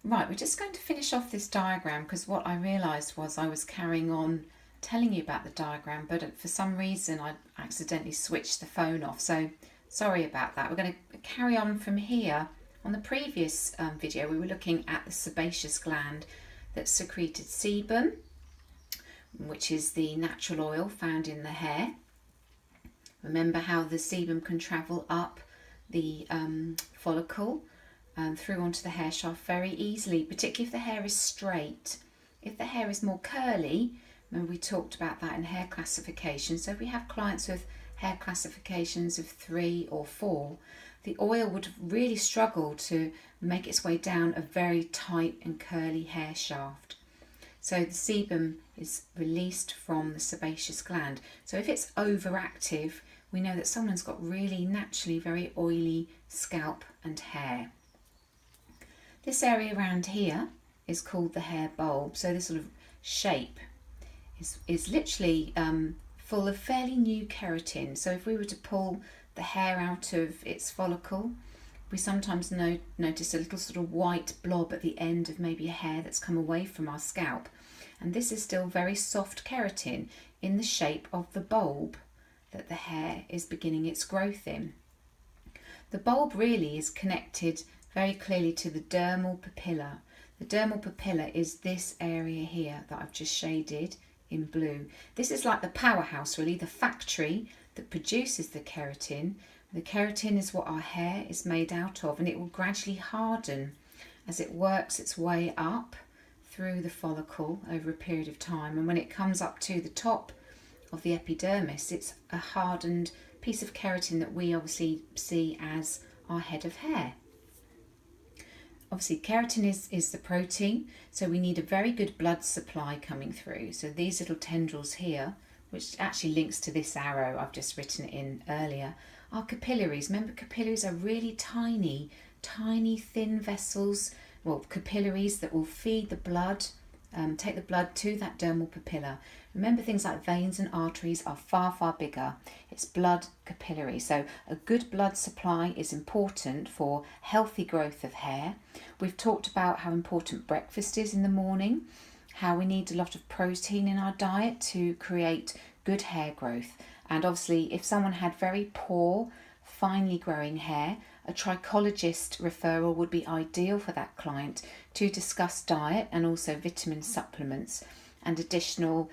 Right, we're just going to finish off this diagram because what I realised was I was carrying on telling you about the diagram, but for some reason I accidentally switched the phone off, so sorry about that. We're going to carry on from here. On the previous video we were looking at the sebaceous gland that secreted sebum, which is the natural oil found in the hair. Remember how the sebum can travel up the follicle through onto the hair shaft very easily, particularly if the hair is straight. If the hair is more curly, remember we talked about that in hair classification, so if we have clients with hair classifications of 3 or 4, the oil would really struggle to make its way down a very tight and curly hair shaft. So the sebum is released from the sebaceous gland. So if it's overactive, we know that someone's got really naturally very oily scalp and hair. This area around here is called the hair bulb. So this sort of shape is literally full of fairly new keratin. So if we were to pull the hair out of its follicle, we sometimes notice a little sort of white blob at the end of maybe a hair that's come away from our scalp. And this is still very soft keratin in the shape of the bulb that the hair is beginning its growth in. The bulb really is connected very clearly to the dermal papilla. The dermal papilla is this area here that I've just shaded in blue. This is like the powerhouse, really, the factory that produces the keratin. The keratin is what our hair is made out of, and it will gradually harden as it works its way up through the follicle over a period of time. And when it comes up to the top of the epidermis, it's a hardened piece of keratin that we obviously see as our head of hair. Obviously keratin is the protein, so we need a very good blood supply coming through. So these little tendrils here, which actually links to this arrow I've just written in earlier, are capillaries. Remember, capillaries are really tiny thin vessels, well, capillaries that will feed the blood, take the blood to that dermal papilla. Remember, things like veins and arteries are far bigger. It's blood capillary. So a good blood supply is important for healthy growth of hair. We've talked about how important breakfast is in the morning, how we need a lot of protein in our diet to create good hair growth. And obviously, if someone had very poor, finely growing hair, a trichologist referral would be ideal for that client to discuss diet and also vitamin supplements and additional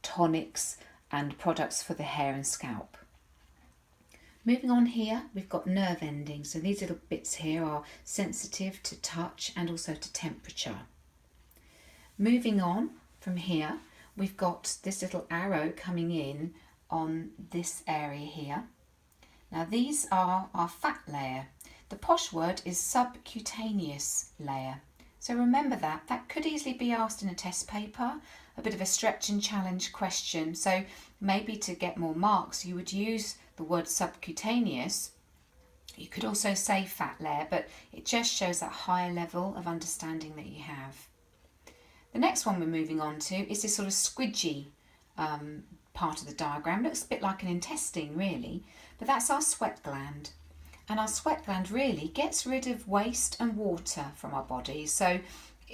tonics and products for the hair and scalp. Moving on here, we've got nerve endings. So these little bits here are sensitive to touch and also to temperature. Moving on from here, we've got this little arrow coming in on this area here. Now these are our fat layer. The posh word is subcutaneous layer. So remember that could easily be asked in a test paper, a bit of a stretch and challenge question. So maybe to get more marks, you would use the word subcutaneous. You could also say fat layer, but it just shows that higher level of understanding that you have. The next one we're moving on to is this sort of squidgy part of the diagram. Looks a bit like an intestine really, but that's our sweat gland. And our sweat gland really gets rid of waste and water from our body. So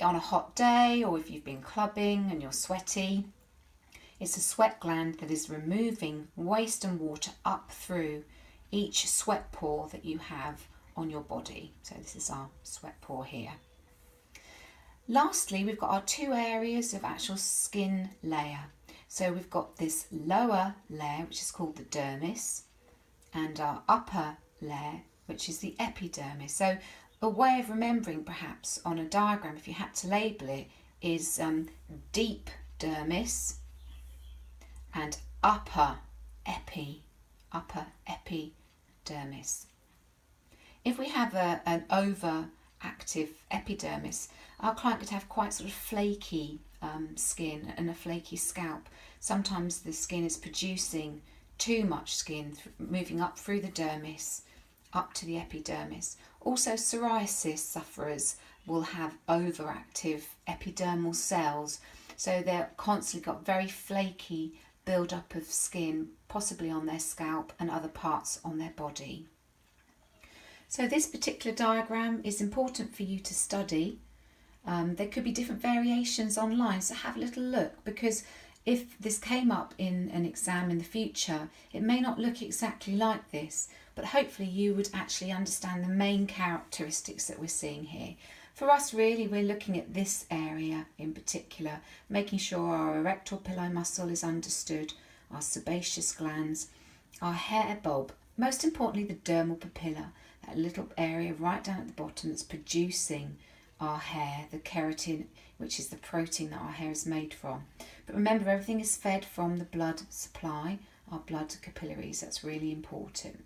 on a hot day, or if you've been clubbing and you're sweaty, it's a sweat gland that is removing waste and water up through each sweat pore that you have on your body. So this is our sweat pore here. Lastly, we've got our two areas of actual skin layer. So we've got this lower layer, which is called the dermis, and our upper layer, which is the epidermis. So a way of remembering perhaps on a diagram, if you had to label it, is deep dermis and upper epidermis. If we have an overactive epidermis, our client could have quite sort of flaky skin and a flaky scalp. Sometimes the skin is producing too much skin, moving up through the dermis, up to the epidermis. Also, psoriasis sufferers will have overactive epidermal cells, so they're constantly got very flaky build-up of skin, possibly on their scalp and other parts on their body. So this particular diagram is important for you to study There could be different variations online, so have a little look, because if this came up in an exam in the future, it may not look exactly like this, but hopefully you would actually understand the main characteristics that we're seeing here. For us, really, we're looking at this area in particular, making sure our erector pili muscle is understood, our sebaceous glands, our hair bulb, most importantly the dermal papilla, that little area right down at the bottom that's producing our hair, the keratin, which is the protein that our hair is made from. But remember, everything is fed from the blood supply, our blood capillaries. That's really important.